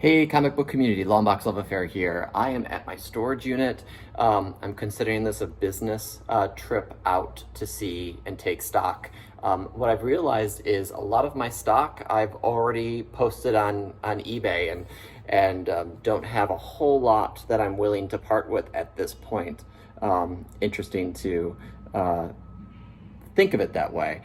Hey, comic book community, Longbox Love Affair here. I am at my storage unit. I'm considering this a business trip out to see and take stock. What I've realized is a lot of my stock I've already posted on eBay and don't have a whole lot that I'm willing to part with at this point. Interesting to think of it that way.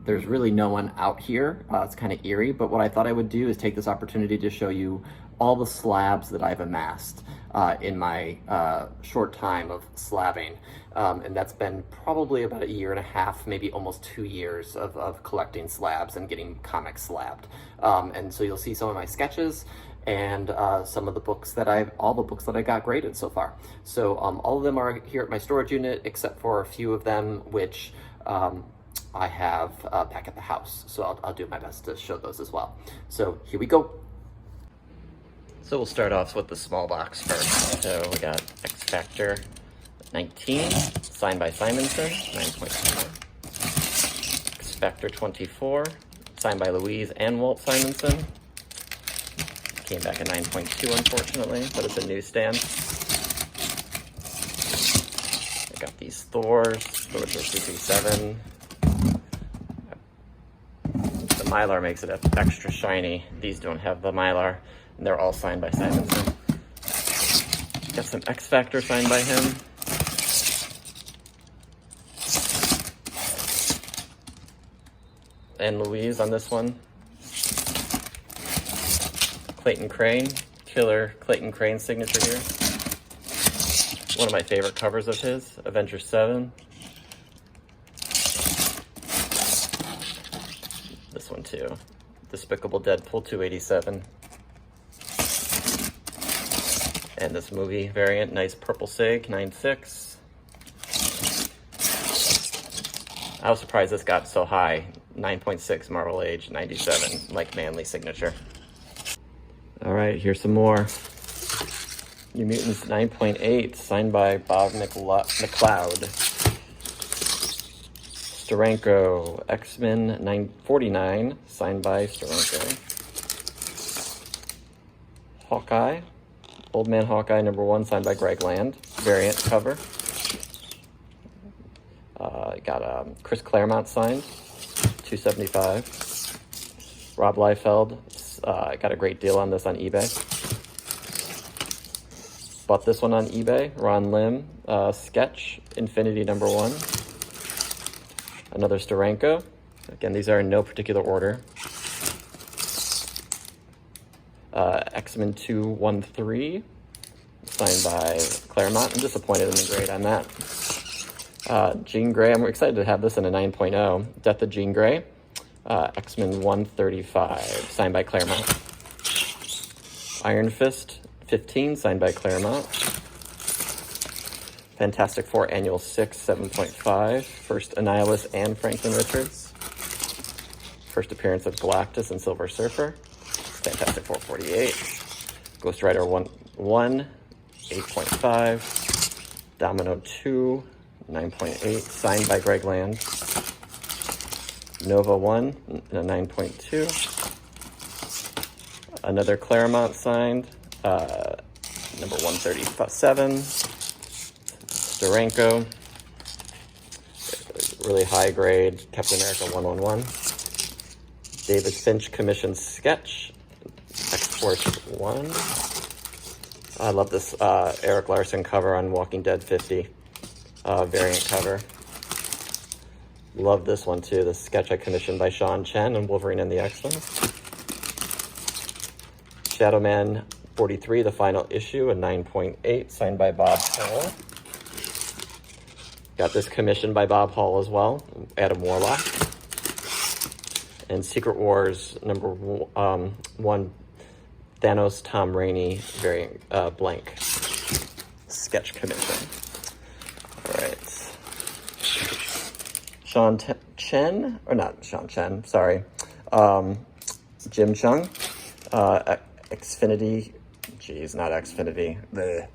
There's really no one out here. It's kind of eerie, but what I thought I would do is take this opportunity to show you all the slabs that I've amassed in my short time of slabbing. And that's been probably about a year and a half, maybe almost 2 years of collecting slabs and getting comics slabbed. And so you'll see some of my sketches and some of the books that all the books that I got graded so far. So all of them are here at my storage unit, except for a few of them, which I have back at the house. So I'll do my best to show those as well. So here we go. So we'll start off with the small box first. So we got X Factor 19, signed by Simonson, 9.2. X Factor 24, signed by Louise and Walt Simonson. Came back at 9.2, unfortunately, but it's a newsstand. I got these Thors, Thor CG7. The Mylar makes it extra shiny. These don't have the Mylar, and they're all signed by Simonson. Got some X Factor signed by him. And Louise on this one. Clayton Crane, killer Clayton Crane signature here. One of my favorite covers of his, Avengers 7. This one too, Despicable Deadpool 287. And this movie variant, nice purple sig, 9.6. I was surprised this got so high, 9.6 Marvel Age, 97, Mike Manley signature. All right, here's some more. New Mutants 9.8, signed by Bob McLeod. Steranko, X-Men 949, signed by Steranko. Hawkeye, Old Man Hawkeye #1, signed by Greg Land, variant cover. Got Chris Claremont signed, 275. Rob Liefeld, got a great deal on this on eBay. Bought this one on eBay, Ron Lim, sketch, Infinity #1. Another Steranko. Again, these are in no particular order. X-Men 213, signed by Claremont. I'm disappointed in the grade on that. Jean Grey, I'm excited to have this in a 9.0. Death of Jean Grey. X-Men 135, signed by Claremont. Iron Fist 15, signed by Claremont. Fantastic Four Annual 6, 7.5. First Annihilus and Franklin Richards. First appearance of Galactus and Silver Surfer. Fantastic Four 48. Ghost Rider 1, 8.5. Domino 2, 9.8. Signed by Greg Land. Nova 1, 9.2. Another Claremont signed. Number 137. Steranko, really high grade, Captain America 111. David Finch commissioned sketch, X-Force 1. I love this Eric Larson cover on Walking Dead 50, variant cover. Love this one too, the sketch I commissioned by Sean Chen and Wolverine and the X-Men. Shadowman 43, the final issue, a 9.8, signed by Bob Hall. Got this commissioned by Bob Hall as well, Adam Warlock. And Secret Wars #1, Thanos Tom Rainey variant blank sketch commission. All right. Jim Chung, Xfinity, not Xfinity, the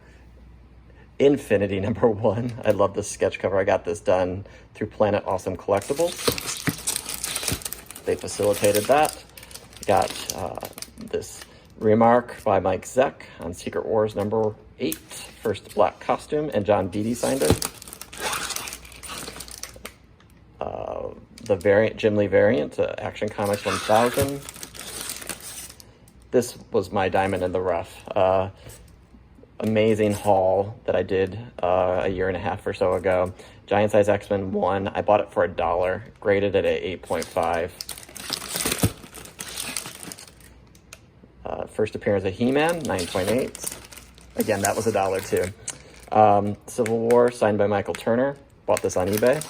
Infinity #1. I love this sketch cover. I got this done through Planet Awesome Collectibles. They facilitated that. Got this Remark by Mike Zeck on Secret Wars number 8, first black costume, and John Beatty signed it. The variant, Jim Lee variant, Action Comics 1000. This was my diamond in the rough. Amazing haul that I did a year and a half or so ago. Giant Size X-Men 1. I bought it for $1, graded it at 8.5. First appearance of He-Man, 9.8. Again, that was $1 too. Civil War, signed by Michael Turner. Bought this on eBay.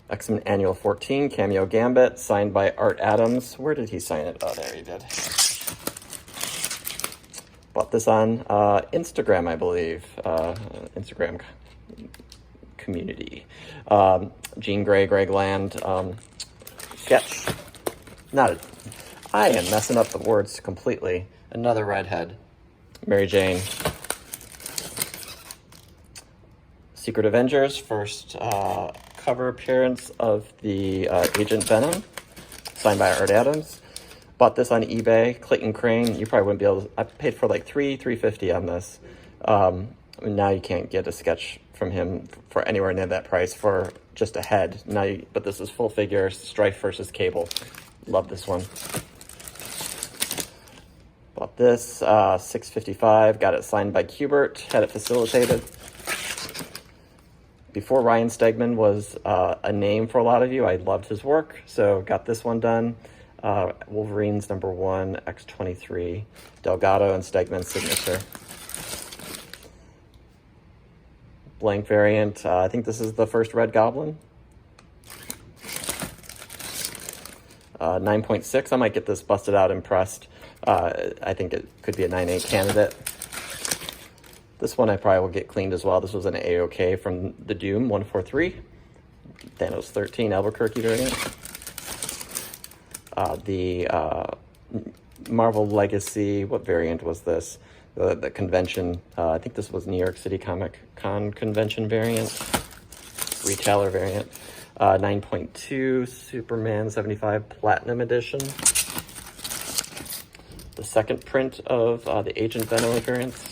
X-Men Annual 14, Cameo Gambit, signed by Art Adams. Where did he sign it? Oh, there he did. Bought this on Instagram, I believe. Instagram community. Jean Grey, Greg Land, sketch. I am messing up the words completely. Another redhead. Mary Jane. Secret Avengers, first cover appearance of the Agent Venom, signed by Art Adams. Bought this on eBay. Clayton Crane. You probably wouldn't be able to. I paid for like $350 on this. Now you can't get a sketch from him for anywhere near that price for just a head. But this is full figure, Strife versus Cable. Love this one. Bought this, $6.55. Got it signed by Kubert. Had it facilitated. Before Ryan Stegman was a name for a lot of you, I loved his work, so got this one done. Wolverines number 1, X-23, Delgado and Stegman's signature. Blank variant, I think this is the first Red Goblin. 9.6, I might get this busted out and pressed. I think it could be a 9.8 candidate. This one I probably will get cleaned as well. This was an A-OK from the Doom 143. Thanos 13 Albuquerque variant. The Marvel Legacy, what variant was this? The convention, I think this was New York City Comic Con convention variant. Retailer variant. 9.2 Superman 75 Platinum Edition. The second print of the Agent Venom variants.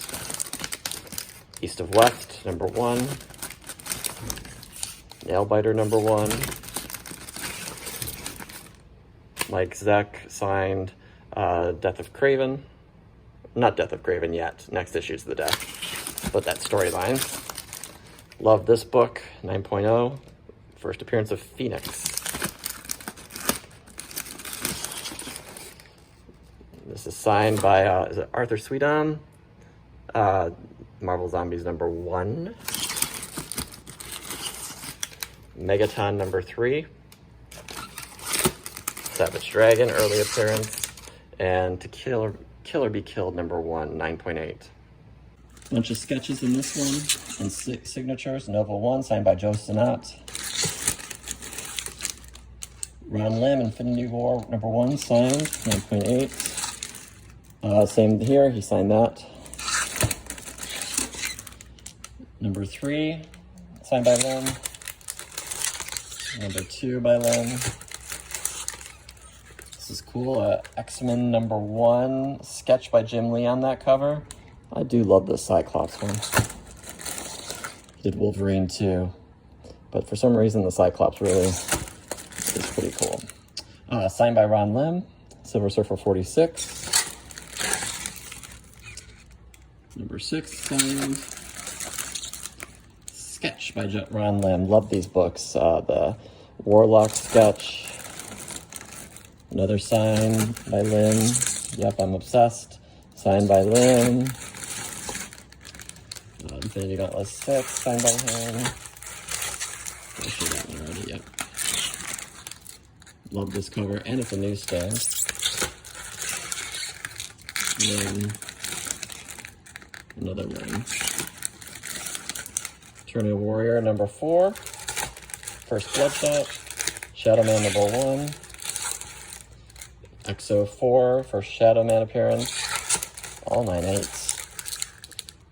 East of West, number 1. Nailbiter, number 1. Mike Zeck signed Death of Kraven. Not Death of Kraven yet. Next issue's the Death. But that storyline. Love this book, 9.0. First appearance of Phoenix. This is signed by, is it Arthur Sweeton? Marvel Zombies number 1. Megaton number 3. Savage Dragon, early appearance. And To Kill or Be Killed number 1, 9.8. Bunch of sketches in this one, and signatures. Nova 1, signed by Joe Sinat. Ron Lim, Infinity War number 1, signed, 9.8. Same here, he signed that. Number 3, signed by Lim. Number 2 by Lim. This is cool. X-Men number 1, sketch by Jim Lee on that cover. I do love this Cyclops one. He did Wolverine too, but for some reason the Cyclops really is pretty cool. Signed by Ron Lim, Silver Surfer 46. Number 6 signed. Sketch by Ron Lim. Love these books. The Warlock sketch. Another sign by Lim. Yep, I'm obsessed. Signed by Lim. Infinity Gauntlet 6, signed by him. I should have that one already, yep. Love this cover, and it's a newsstand. Lim. Another Lim. Eternal Warrior number 4. First Bloodshot. Shadow Man number 1. XO4, first Shadow Man appearance. All 9.8s.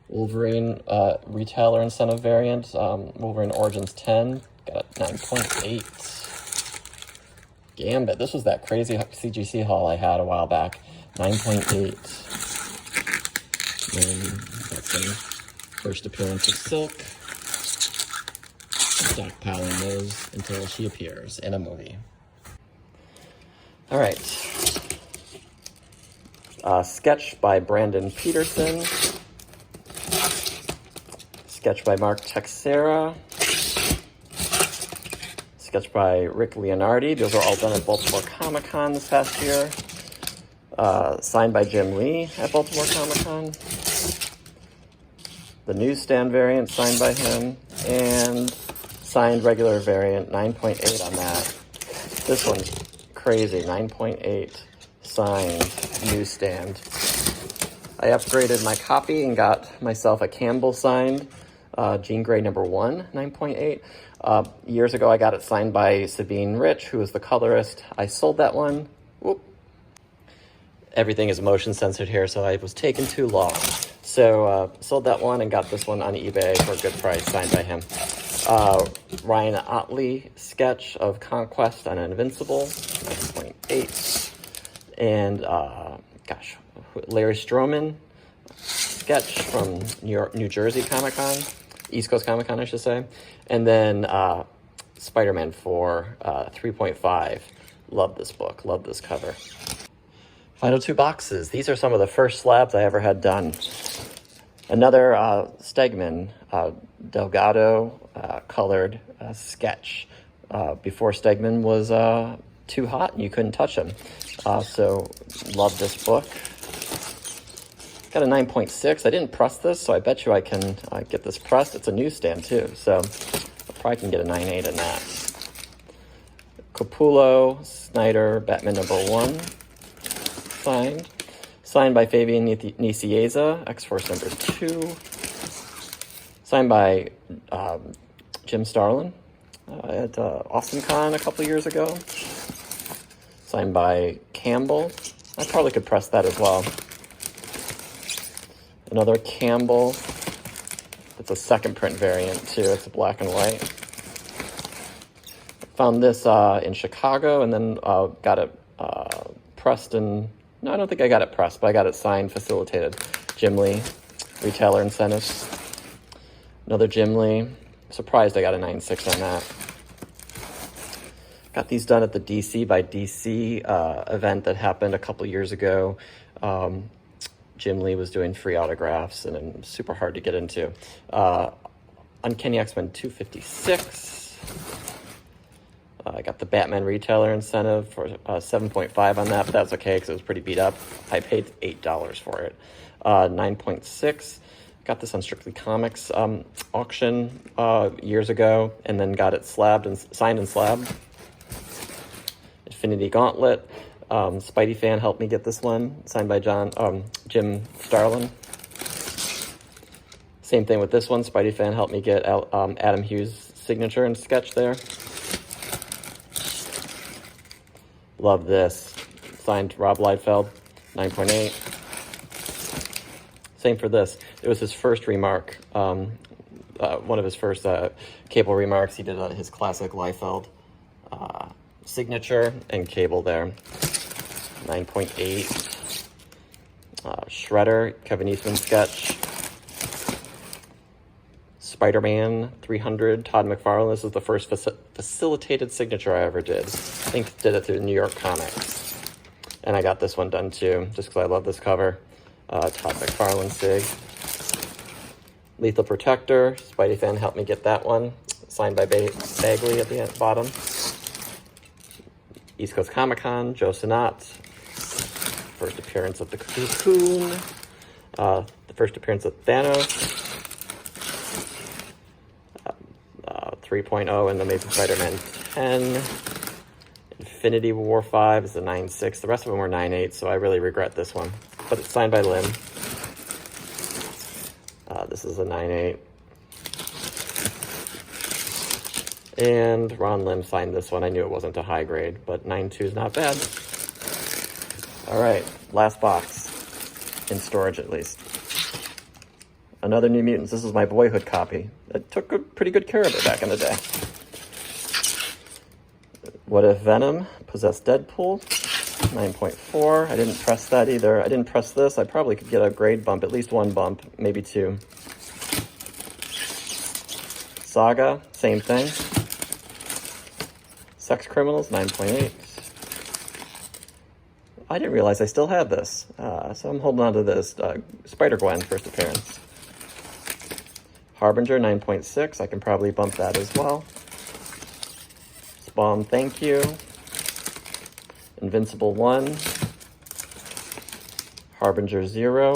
Wolverine retailer incentive variant. Wolverine Origins 10. Got 9.8. Gambit. This was that crazy CGC haul I had a while back. 9.8. Then that's some first appearance of Silk. Stockpiling those until she appears in a movie. All right. Sketch by Brandon Peterson. Sketch by Mark Texera. Sketch by Rick Leonardi. Those are all done at Baltimore Comic-Con this past year. Signed by Jim Lee at Baltimore Comic-Con. The newsstand variant signed by him. And signed regular variant, 9.8 on that. This one's crazy, 9.8 signed newsstand. I upgraded my copy and got myself a Campbell signed Jean Grey #1, 9.8. Years ago, I got it signed by Sabine Rich, who was the colorist. I sold that one. Whoop. Everything is motion censored here, so I was taking too long. So sold that one and got this one on eBay for a good price, signed by him. Ryan Otley sketch of Conquest on Invincible, 9.8. And Larry Stroman sketch from New Jersey Comic-Con, East Coast Comic-Con, I should say. And then Spider-Man 4, 3.5. Love this book, love this cover. Final 2 boxes. These are some of the first slabs I ever had done. Another Stegman Delgado colored sketch. Before Stegman was too hot and you couldn't touch him. So love this book. Got a 9.6. I didn't press this, so I bet you I can get this pressed. It's a newsstand too, so I probably can get a 9.8 in that. Capullo, Snyder, Batman #1, signed. Signed by Fabian Nicieza, X-Force #2. Signed by Jim Starlin at AustenCon a couple years ago. Signed by Campbell. I probably could press that as well. Another Campbell. It's a second print variant too. It's a black and white. Found this in Chicago and then got it pressed in... No, I don't think I got it pressed, but I got it signed, facilitated. Jim Lee, retailer incentives. Another Jim Lee. Surprised I got a 9.6 on that. Got these done at the DC by DC event that happened a couple years ago. Jim Lee was doing free autographs and super hard to get into. Uncanny X-Men 256. I got the Batman retailer incentive for 7.5 on that, but that's okay because it was pretty beat up. I paid $8 for it. 9.6. Got this on Strictly Comics auction years ago, and then got it slabbed and signed and slabbed. Infinity Gauntlet. Spidey fan helped me get this one, signed by Jim Starlin. Same thing with this one. Spidey fan helped me get Adam Hughes' signature and sketch there. Love this. Signed Rob Liefeld, 9.8. Same for this. It was his first remark. One of his first Cable remarks. He did his classic Liefeld signature and Cable there. 9.8. Shredder, Kevin Eastman sketch. Spider-Man 300, Todd McFarlane. This is the first facilitated signature I ever did. I think did it through New York Comics. And I got this one done too, just because I love this cover. Todd McFarlane sig. Lethal Protector, Spidey fan helped me get that one. Signed by Bagley at the bottom. East Coast Comic-Con, Joe Sinat. First appearance of the Cocoon. The first appearance of Thanos. 3.0 and Amazing Spider-Man 10. Infinity War 5 is a 9.6. The rest of them were 9.8, so I really regret this one. But it's signed by Lim. This is a 9.8. And Ron Lim signed this one. I knew it wasn't a high grade, but 9.2 is not bad. All right, last box. In storage, at least. Another New Mutants. This is my boyhood copy. I took pretty good care of it back in the day. What If Venom Possessed Deadpool, 9.4. I didn't press that either. I didn't press this. I probably could get a grade bump, at least one bump, maybe two. Saga, same thing. Sex Criminals, 9.8. I didn't realize I still had this, so I'm holding on to this. Spider-Gwen, first appearance. Harbinger, 9.6. I can probably bump that as well. Spawn, Thank You. Invincible 1. Harbinger 0,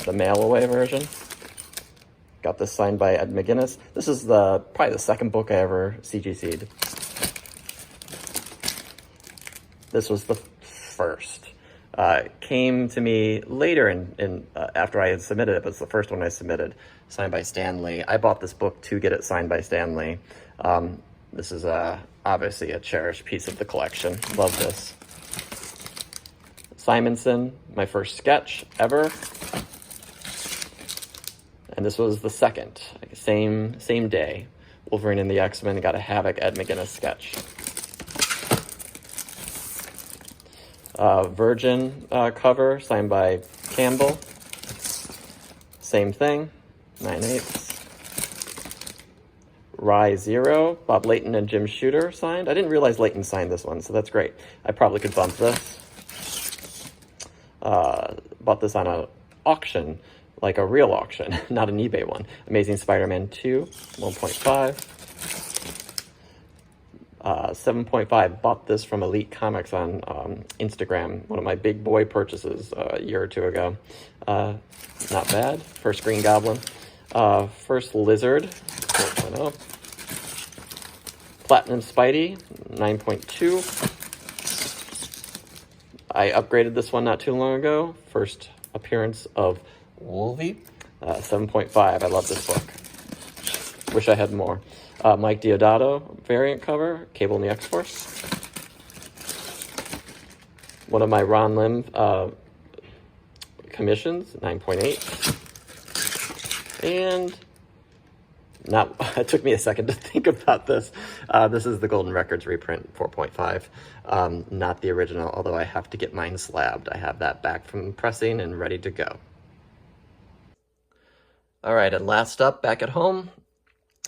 the mail-away version. Got this signed by Ed McGuinness. This is probably the second book I ever CGC'd. This was the first. It came to me later after I had submitted it, but it's the first one I submitted, signed by Stan Lee. I bought this book to get it signed by Stan Lee. This is obviously a cherished piece of the collection. Love this. Simonson, my first sketch ever. And this was the second, same day. Wolverine and the X-Men got a Havoc Ed McGuinness sketch. Virgin cover, signed by Campbell. Same thing, 9/8. Rye 0, Bob Layton and Jim Shooter signed. I didn't realize Layton signed this one, so that's great. I probably could bump this. Bought this on an auction, like a real auction, not an eBay one. Amazing Spider-Man 2, 1.5. 7.5. Bought this from Elite Comics on Instagram. One of my big boy purchases a year or two ago. Not bad. First Green Goblin. First Lizard, 4.0. Platinum Spidey, 9.2. I upgraded this one not too long ago. First appearance of Wolvie, 7.5. I love this book. Wish I had more. Mike Deodato variant cover, Cable and the X-Force. One of my Ron Lim commissions, 9.8. And it took me a second to think about this. This is the Golden Records reprint, 4.5. Not the original, although I have to get mine slabbed. I have that back from pressing and ready to go. All right, and last up, back at home.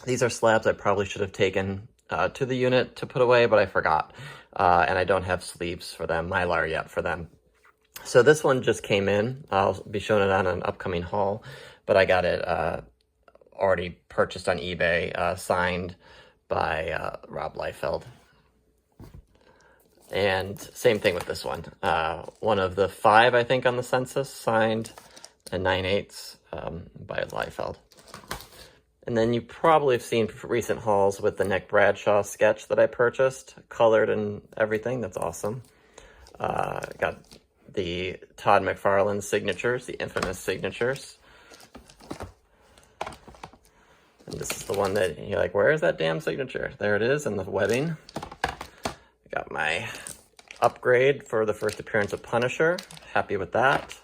These are slabs I probably should have taken to the unit to put away, but I forgot. And I don't have sleeves for them, Mylar yet for them. So this one just came in. I'll be showing it on an upcoming haul, but I got it already purchased on eBay, signed by Rob Liefeld. And same thing with this one. One of the 5, I think, on the census, signed a 9/8 by Liefeld. And then you probably have seen recent hauls with the Nick Bradshaw sketch that I purchased, colored and everything. That's awesome. Got the Todd McFarlane signatures, the infamous signatures. And this is the one that you're like, where is that damn signature? There it is in the webbing. Got my upgrade for the first appearance of Punisher. Happy with that.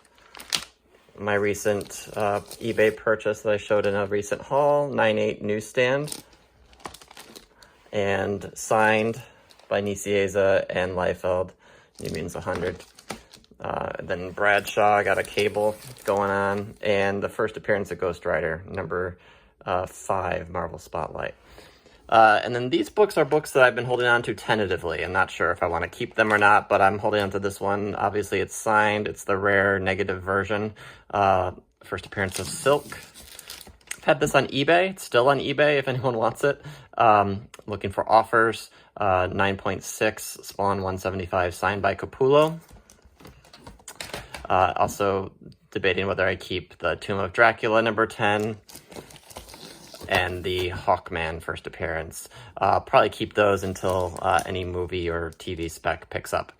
My recent eBay purchase that I showed in a recent haul, 9/8 newsstand, and signed by Nicieza and Liefeld, New Mutants 100. Then Bradshaw, I got a Cable going on, and the first appearance of Ghost Rider, number 5, Marvel Spotlight. And then these books are books that I've been holding on to tentatively. I'm not sure if I want to keep them or not, but I'm holding on to this one. Obviously, it's signed. It's the rare negative version. First appearance of Silk. I've had this on eBay. It's still on eBay if anyone wants it. Looking for offers. 9.6, Spawn 175, signed by Capullo. Also debating whether I keep the Tomb of Dracula number 10. And the Hawkman first appearance. Probably keep those until any movie or TV spec picks up.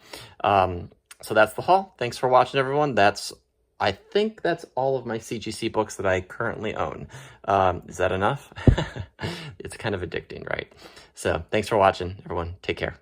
So that's the haul. Thanks for watching, everyone. I think that's all of my CGC books that I currently own. Is that enough? It's kind of addicting, right? So thanks for watching, everyone. Take care.